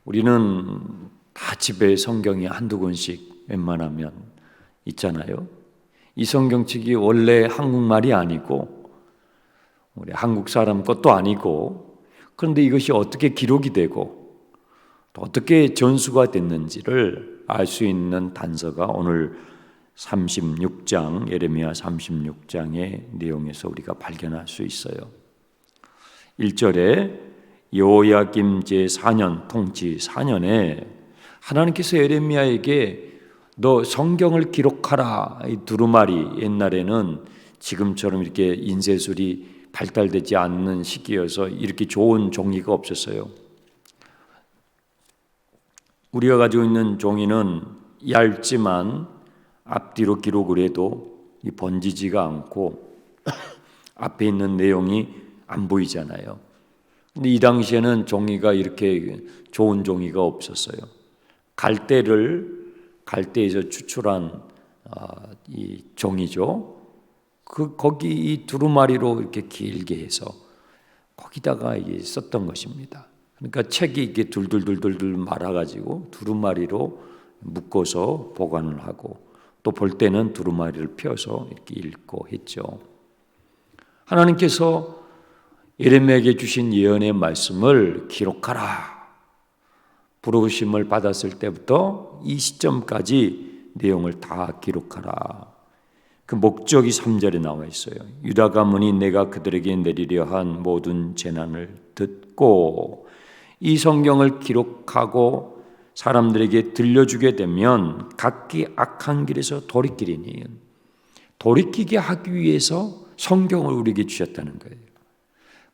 우리는 다 집에 성경이 한두 권씩 웬만하면 있잖아요. 이 성경책이 원래 한국말이 아니고 우리 한국 사람 것도 아니고, 그런데 이것이 어떻게 기록이 되고 또 어떻게 전수가 됐는지를 알 수 있는 단서가 오늘 36장, 예레미야 36장의 내용에서 우리가 발견할 수 있어요. 1절에 여호야김 제4년 통치 4년에 하나님께서 예레미야에게 너 성경을 기록하라, 이 두루마리, 옛날에는 지금처럼 이렇게 인쇄술이 발달되지 않는 시기여서 이렇게 좋은 종이가 없었어요. 우리가 가지고 있는 종이는 얇지만 앞뒤로 기록을 해도 번지지가 않고 앞에 있는 내용이 안 보이잖아요. 근데 이 당시에는 종이가 이렇게 좋은 종이가 없었어요. 갈대에서 추출한 이 종이죠. 거기 이 두루마리로 이렇게 길게 해서 거기다가 썼던 것입니다. 그러니까 책이 이게 둘둘둘둘 말아가지고 두루마리로 묶어서 보관을 하고 또 볼 때는 두루마리를 펴서 이렇게 읽고 했죠. 하나님께서 예레미야에게 주신 예언의 말씀을 기록하라, 부르심을 받았을 때부터 이 시점까지 내용을 다 기록하라. 그 목적이 3절에 나와 있어요. 유다 가문이 내가 그들에게 내리려 한 모든 재난을 듣고 이 성경을 기록하고 사람들에게 들려주게 되면 각기 악한 길에서 돌이키리니, 돌이키게 하기 위해서 성경을 우리에게 주셨다는 거예요.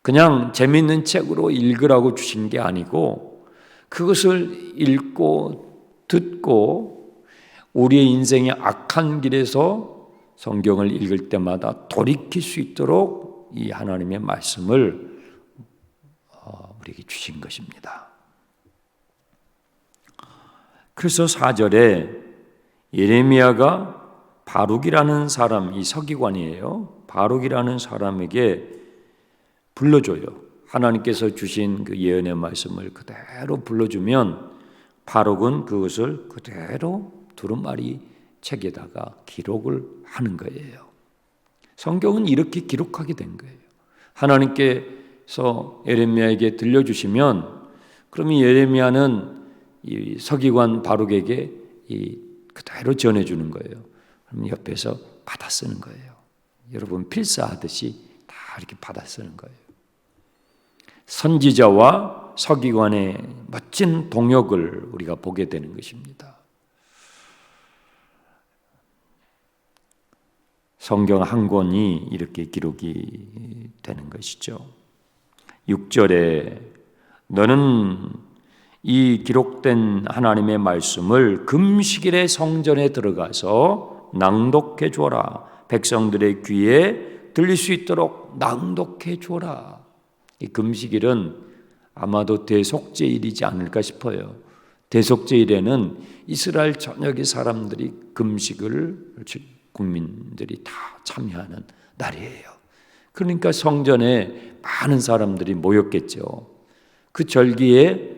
그냥 재미있는 책으로 읽으라고 주신 게 아니고 그것을 읽고 듣고 우리의 인생의 악한 길에서 성경을 읽을 때마다 돌이킬 수 있도록 이 하나님의 말씀을 우리에게 주신 것입니다. 그래서 4절에 예레미야가 바룩이라는 사람, 이 서기관이에요. 바룩이라는 사람에게 불러줘요. 하나님께서 주신 그 예언의 말씀을 그대로 불러주면 바룩은 그것을 그대로 두루마리 책에다가 기록을 하는 거예요. 성경은 이렇게 기록하게 된 거예요. 하나님께서 예레미야에게 들려주시면 그러면 예레미야는 이 서기관 바룩에게 그대로 전해주는 거예요. 그럼 옆에서 받아 쓰는 거예요. 여러분 필사하듯이 다 이렇게 받아 쓰는 거예요. 선지자와 서기관의 멋진 동역을 우리가 보게 되는 것입니다. 성경 한 권이 이렇게 기록이 되는 것이죠. 6절에 너는 이 기록된 하나님의 말씀을 금식일에 성전에 들어가서 낭독해 주어라. 백성들의 귀에 들릴 수 있도록 낭독해 주어라. 이 금식일은 아마도 대속죄일이지 않을까 싶어요. 대속죄일에는 이스라엘 전역의 사람들이 금식을 국민들이 다 참여하는 날이에요. 그러니까 성전에 많은 사람들이 모였겠죠. 그 절기에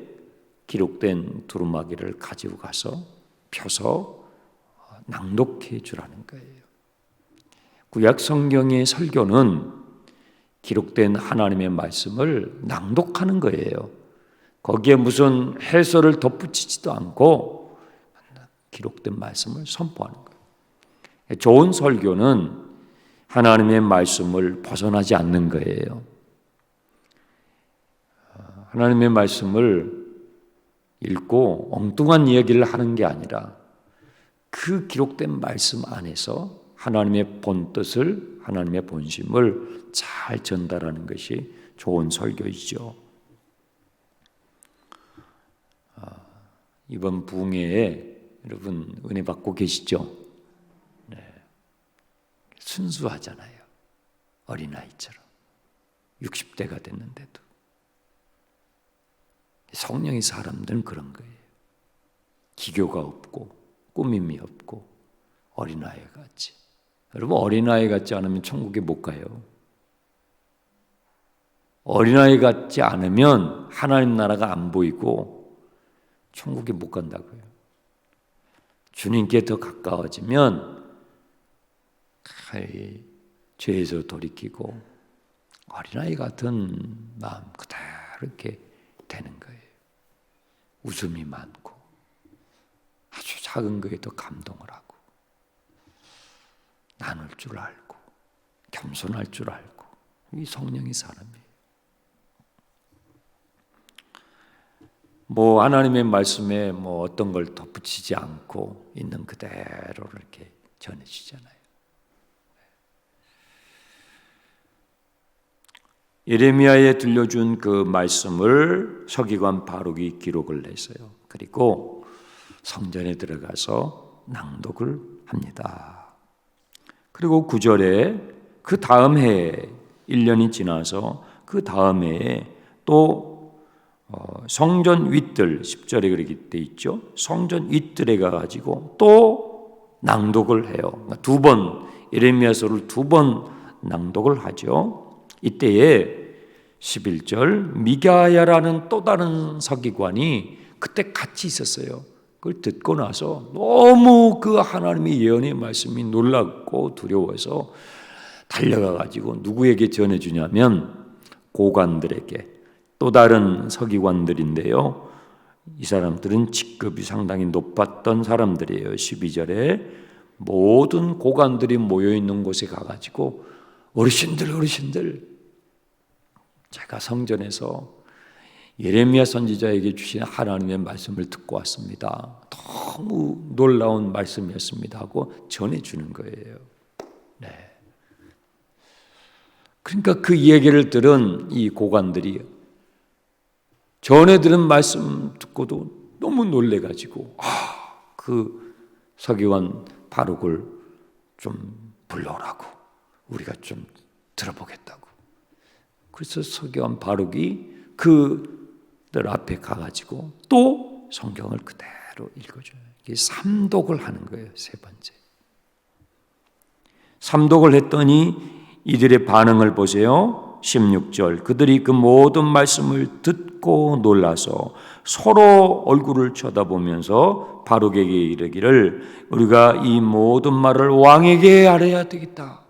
기록된 두루마기를 가지고 가서 펴서 낭독해 주라는 거예요. 구약 성경의 설교는 기록된 하나님의 말씀을 낭독하는 거예요. 거기에 무슨 해설을 덧붙이지도 않고 기록된 말씀을 선포하는 거예요. 좋은 설교는 하나님의 말씀을 벗어나지 않는 거예요. 하나님의 말씀을 읽고 엉뚱한 이야기를 하는 게 아니라 그 기록된 말씀 안에서 하나님의 본뜻을, 하나님의 본심을 잘 전달하는 것이 좋은 설교이죠. 이번 부흥회에 여러분 은혜 받고 계시죠? 네. 순수하잖아요. 어린아이처럼 60대가 됐는데도. 성령의 사람들은 그런 거예요. 기교가 없고 꾸밈이 없고 어린아이 같이. 여러분 어린아이 같지 않으면 천국에 못 가요. 어린아이 같지 않으면 하나님 나라가 안 보이고 천국에 못 간다고요. 주님께 더 가까워지면 죄에서 돌이키고 어린아이 같은 마음 그대로 이렇게 되는 거예요. 웃음이 많고 아주 작은 거에도 감동을 하고 나눌 줄 알고 겸손할 줄 알고 이 성령의 사람이에요. 하나님의 말씀에 어떤 걸 덧붙이지 않고 있는 그대로 이렇게 전해지잖아요. 예레미야에 들려준 그 말씀을 서기관 바룩이 기록을 했어요. 그리고 성전에 들어가서 낭독을 합니다. 그리고 9절에 그 다음 해에 1년이 지나서 그 다음 해에 또 성전 윗들 10절에 그렇게 돼 있죠. 성전 윗들에 가가지고 또 낭독을 해요. 두 번 예레미야서를 2번 낭독을 하죠. 이때에 11절 미가야라는 또 다른 서기관이 그때 같이 있었어요. 그걸 듣고 나서 너무 그 하나님의 예언의 말씀이 놀랍고 두려워서 달려가가지고 누구에게 전해주냐면 고관들에게, 또 다른 서기관들인데요. 이 사람들은 직급이 상당히 높았던 사람들이에요. 12절에 모든 고관들이 모여있는 곳에 가가지고 어르신들 제가 성전에서 예레미야 선지자에게 주신 하나님의 말씀을 듣고 왔습니다. 너무 놀라운 말씀이었습니다 하고 전해주는 거예요. 네. 그러니까 그 얘기를 들은 이 고관들이 전에 들은 말씀 듣고도 너무 놀래가지고 그 서기관 바룩을 좀 불러오라고, 우리가 좀 들어보겠다고. 그래서 서기관 바룩이 그들 앞에 가가지고 또 성경을 그대로 읽어줘요. 이게 삼독을 하는 거예요. 세 번째. 삼독을 했더니 이들의 반응을 보세요. 16절 그들이 그 모든 말씀을 듣고 놀라서 서로 얼굴을 쳐다보면서 바룩에게 이르기를 우리가 이 모든 말을 왕에게 알아야 되겠다.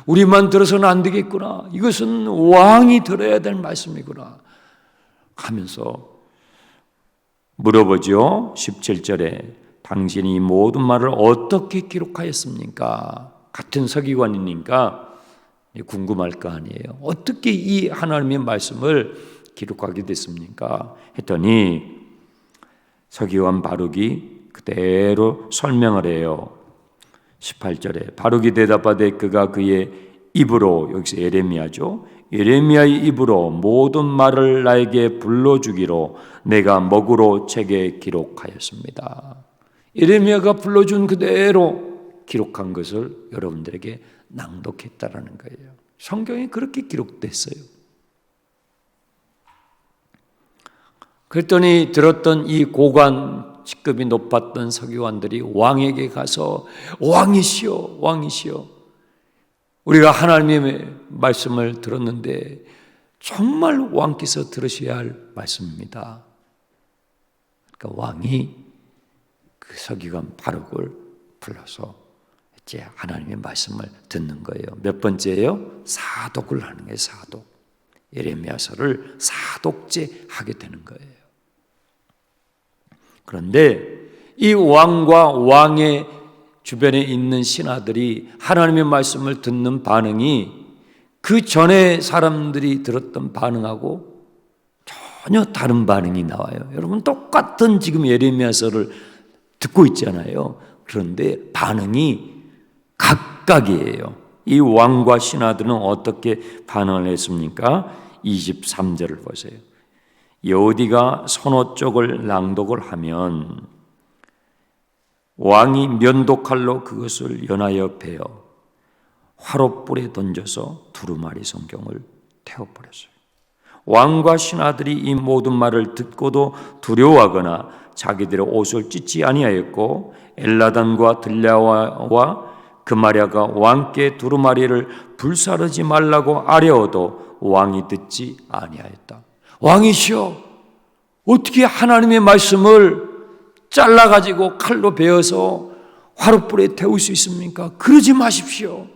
우리만 들어서는 안 되겠구나. 이것은 왕이 들어야 될 말씀이구나 하면서 물어보죠. 17절에 당신이 이 모든 말을 어떻게 기록하였습니까? 같은 서기관이니까 궁금할 거 아니에요. 어떻게 이 하나님의 말씀을 기록하게 됐습니까? 했더니 서기관 바룩이 그대로 설명을 해요. 18절에 바룩이 대답하되 그가 그의 입으로, 여기서 예레미야죠, 예레미야의 입으로 모든 말을 나에게 불러주기로 내가 먹으로 책에 기록하였습니다. 예레미야가 불러준 그대로 기록한 것을 여러분들에게 낭독했다라는 거예요. 성경에 그렇게 기록됐어요. 그랬더니 들었던 이 고관 직급이 높았던 서기관들이 왕에게 가서 왕이시여, 왕이시여, 우리가 하나님의 말씀을 들었는데 정말 왕께서 들으셔야 할 말씀입니다. 그러니까 왕이 그 서기관 바룩을 불러서 이제 하나님의 말씀을 듣는 거예요. 몇 번째예요? 사독을 하는 거예요. 사독. 예레미야서를 사독제 하게 되는 거예요. 그런데 이 왕과 왕의 주변에 있는 신하들이 하나님의 말씀을 듣는 반응이 그 전에 사람들이 들었던 반응하고 전혀 다른 반응이 나와요. 여러분 똑같은 지금 예레미야서를 듣고 있잖아요. 그런데 반응이 각각이에요. 이 왕과 신하들은 어떻게 반응을 했습니까? 23절을 보세요. 여호디가 서너 쪽을 낭독을 하면 왕이 면도칼로 그것을 연하여 베어 화롯불에 던져서 두루마리 성경을 태워버렸어요. 왕과 신하들이 이 모든 말을 듣고도 두려워하거나 자기들의 옷을 찢지 아니하였고 엘라단과 들랴와 그마랴가 왕께 두루마리를 불사르지 말라고 아뢰어도 왕이 듣지 아니하였다. 왕이시여, 어떻게 하나님의 말씀을 잘라가지고 칼로 베어서 화롯불에 태울 수 있습니까? 그러지 마십시오.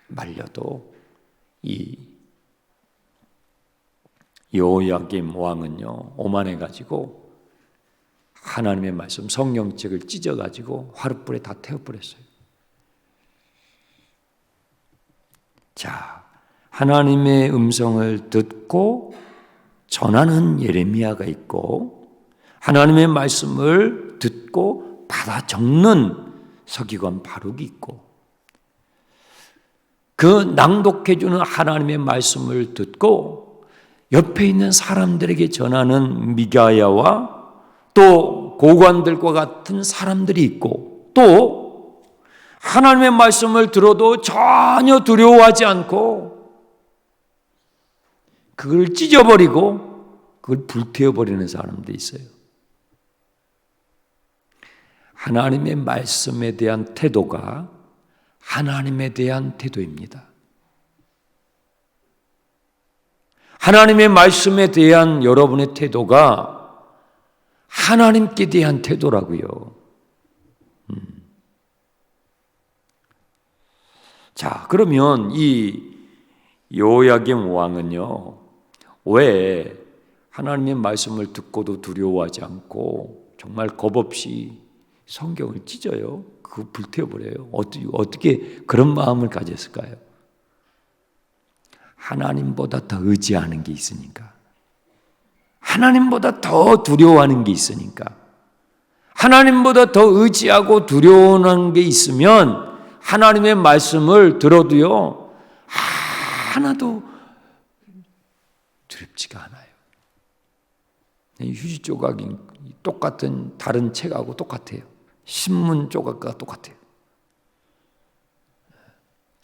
말려도 이 여호야김 왕은요, 오만해가지고 하나님의 말씀 성경책을 찢어가지고 화롯불에 다 태워버렸어요. 자, 하나님의 음성을 듣고 전하는 예레미야가 있고, 하나님의 말씀을 듣고 받아 적는 서기관 바룩이 있고, 그 낭독해주는 하나님의 말씀을 듣고 옆에 있는 사람들에게 전하는 미가야와 또 고관들과 같은 사람들이 있고, 또 하나님의 말씀을 들어도 전혀 두려워하지 않고 그걸 찢어버리고 그걸 불태워버리는 사람들이 있어요. 하나님의 말씀에 대한 태도가 하나님에 대한 태도입니다. 하나님의 말씀에 대한 여러분의 태도가 하나님께 대한 태도라고요. 자, 그러면 이 여호야김 왕은요, 왜 하나님의 말씀을 듣고도 두려워하지 않고 정말 겁없이 성경을 찢어요? 그거 불태워버려요. 어떻게 그런 마음을 가졌을까요? 하나님보다 더 의지하는 게 있으니까. 하나님보다 더 두려워하는 게 있으니까. 하나님보다 더 의지하고 두려워하는 게 있으면 하나님의 말씀을 들어도요, 하나도 두렵지가 않아요. 휴지 조각이 똑같은 다른 책하고 똑같아요. 신문 조각과 똑같아요.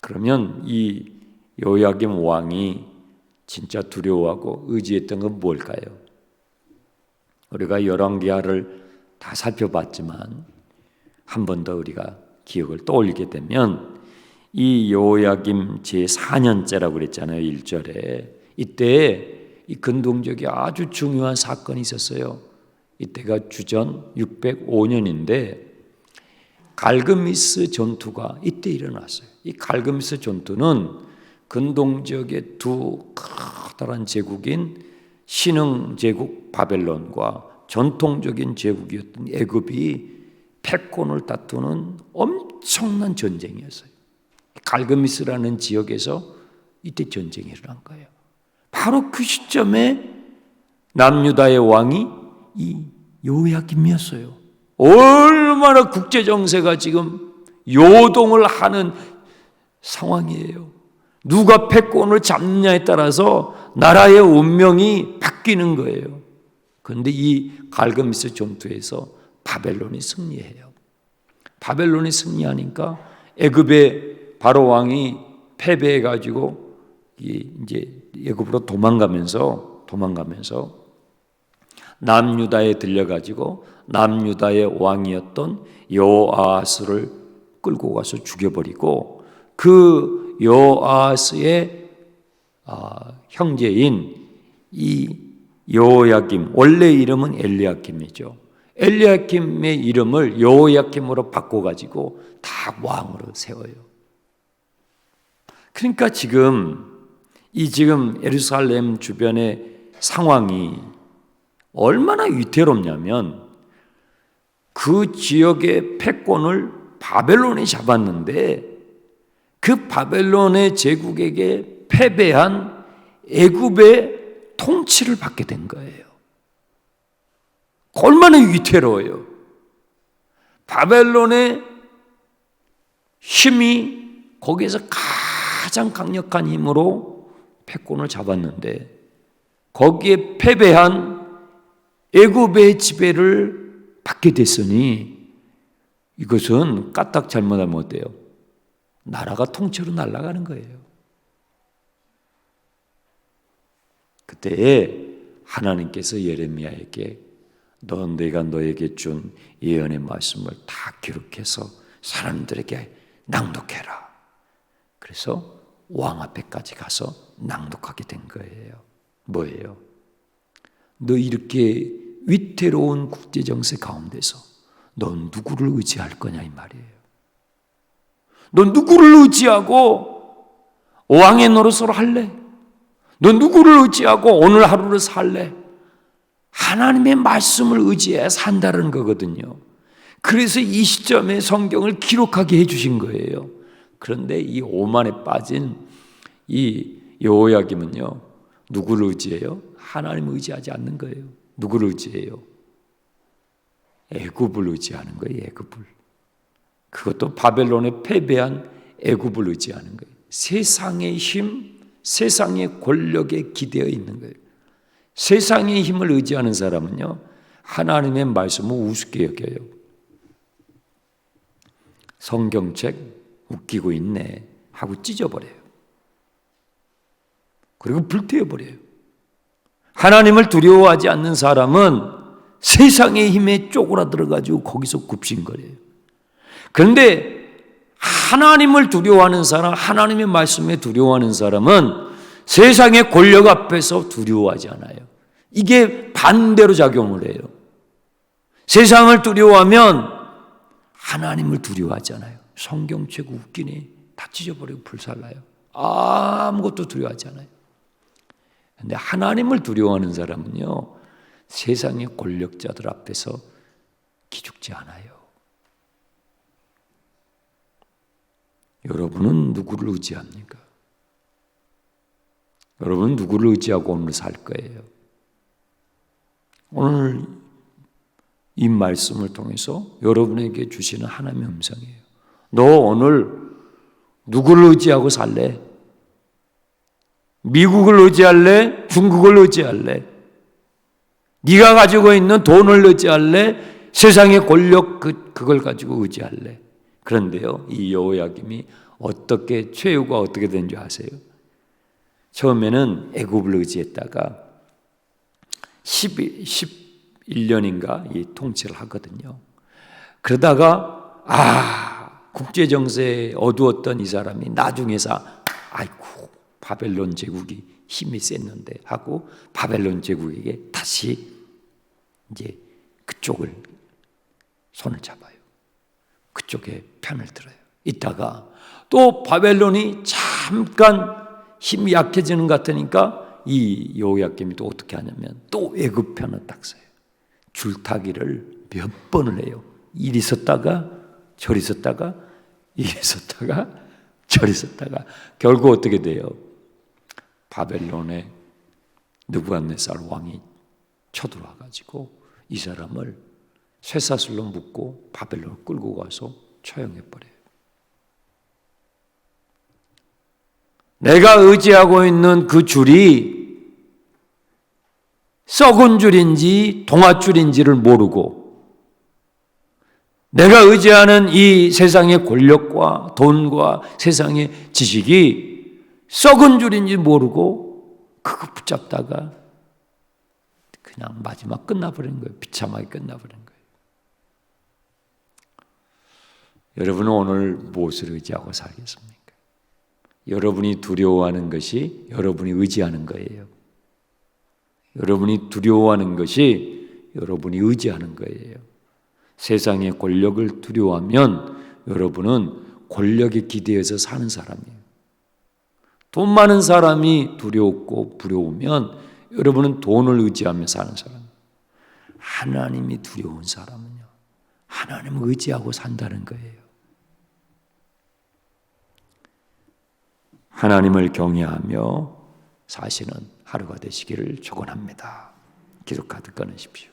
그러면 이 여호야김 왕이 진짜 두려워하고 의지했던 건 뭘까요? 우리가 열왕기하를 다 살펴봤지만 한 번 더 우리가 기억을 떠올리게 되면 이 여호야김 제4년째라고 그랬잖아요. 1절에. 이때 이 근동적이 아주 중요한 사건이 있었어요. 이때가 주전 605년인데 갈그미스 전투가 이때 일어났어요. 이 갈그미스 전투는 근동 지역의 두 커다란 제국인 신흥 제국 바벨론과 전통적인 제국이었던 애굽이 패권을 다투는 엄청난 전쟁이었어요. 갈그미스라는 지역에서 이때 전쟁이 일어난 거예요. 바로 그 시점에 남유다의 왕이 이 여호야김이었어요. 얼마나 국제 정세가 지금 요동을 하는 상황이에요. 누가 패권을 잡느냐에 따라서 나라의 운명이 바뀌는 거예요. 그런데 이 갈그미스 전투에서 바벨론이 승리해요. 바벨론이 승리하니까 애굽의 바로 왕이 패배해 가지고 이제 애굽으로 도망가면서 남유다에 들려가지고 남유다의 왕이었던 여호아스를 끌고 가서 죽여버리고 그 여호아스의 형제인 이 여호야김, 원래 이름은 엘리야김이죠. 엘리야김의 이름을 여호야김으로 바꿔가지고 다 왕으로 세워요. 그러니까 지금 예루살렘 주변의 상황이 얼마나 위태롭냐면 그 지역의 패권을 바벨론이 잡았는데 그 바벨론의 제국에게 패배한 애굽의 통치를 받게 된 거예요. 얼마나 위태로워요. 바벨론의 힘이 거기에서 가장 강력한 힘으로 패권을 잡았는데 거기에 패배한 애굽의 지배를 받게 됐으니 이것은 까딱 잘못하면 어때요? 나라가 통째로 날아가는 거예요. 그때 하나님께서 예레미야에게 내가 너에게 준 예언의 말씀을 다 기록해서 사람들에게 낭독해라. 그래서 왕 앞에까지 가서 낭독하게 된 거예요. 뭐예요? 너 이렇게 위태로운 국제정세 가운데서 너 누구를 의지할 거냐 이 말이에요. 너 누구를 의지하고 왕의 노릇을 할래? 너 누구를 의지하고 오늘 하루를 살래? 하나님의 말씀을 의지해야 산다는 거거든요. 그래서 이 시점에 성경을 기록하게 해주신 거예요. 그런데 이 오만에 빠진 이 여호야김은요, 누구를 의지해요? 하나님을 의지하지 않는 거예요. 누구를 의지해요? 애굽을 의지하는 거예요. 애굽을. 그것도 바벨론에 패배한 애굽을 의지하는 거예요. 세상의 힘, 세상의 권력에 기대어 있는 거예요. 세상의 힘을 의지하는 사람은요, 하나님의 말씀을 우습게 여겨요. 성경책 웃기고 있네 하고 찢어버려요. 그리고 불태워버려요. 하나님을 두려워하지 않는 사람은 세상의 힘에 쪼그라들어가지고 거기서 굽신거려요. 그런데 하나님을 두려워하는 사람, 하나님의 말씀에 두려워하는 사람은 세상의 권력 앞에서 두려워하지 않아요. 이게 반대로 작용을 해요. 세상을 두려워하면 하나님을 두려워하지 않아요. 성경책 웃기네. 다 찢어버리고 불살라요. 아무것도 두려워하지 않아요. 그런데 하나님을 두려워하는 사람은요, 세상의 권력자들 앞에서 기죽지 않아요. 여러분은 누구를 의지합니까? 여러분은 누구를 의지하고 오늘 살 거예요? 오늘 이 말씀을 통해서 여러분에게 주시는 하나님의 음성이에요. 너 오늘 누구를 의지하고 살래? 미국을 의지할래? 중국을 의지할래? 네가 가지고 있는 돈을 의지할래? 세상의 권력 그걸 가지고 의지할래? 그런데요, 이 여호야김이 어떻게 최후가 어떻게 된 줄 아세요? 처음에는 애굽을 의지했다가 11년인가 이 통치를 하거든요. 그러다가 국제정세에 어두웠던 이 사람이 나중에서 아이고 바벨론 제국이 힘이 셌는데 하고 바벨론 제국에게 다시 이제 그쪽을 손을 잡아요. 그쪽에 편을 들어요. 이따가 또 바벨론이 잠깐 힘이 약해지는 것 같으니까 이 여호야김이 또 어떻게 하냐면 또 애굽 편을 딱 써요. 줄타기를 몇 번을 해요. 이리 섰다가 저리 섰다가 이리 섰다가 저리 섰다가 결국 어떻게 돼요? 바벨론의 느부갓네살 왕이 쳐들어와 가지고 이 사람을 쇠사슬로 묶고 바벨론을 끌고 가서 처형해버려요. 내가 의지하고 있는 그 줄이 썩은 줄인지 동아줄인지를 모르고 내가 의지하는 이 세상의 권력과 돈과 세상의 지식이 썩은 줄인지 모르고 그거 붙잡다가 그냥 마지막 끝나버린 거예요. 비참하게 끝나버린 거예요. 여러분은 오늘 무엇을 의지하고 살겠습니까? 여러분이 두려워하는 것이 여러분이 의지하는 거예요. 여러분이 두려워하는 것이 여러분이 의지하는 거예요. 세상의 권력을 두려워하면 여러분은 권력에 기대어서 사는 사람이에요. 돈 많은 사람이 두렵고 부러우면 여러분은 돈을 의지하며 사는 사람이에요. 하나님이 두려운 사람은요, 하나님을 의지하고 산다는 거예요. 하나님을 경외하며 사시는 하루가 되시기를 축원합니다. 기도카드 꺼내십시오.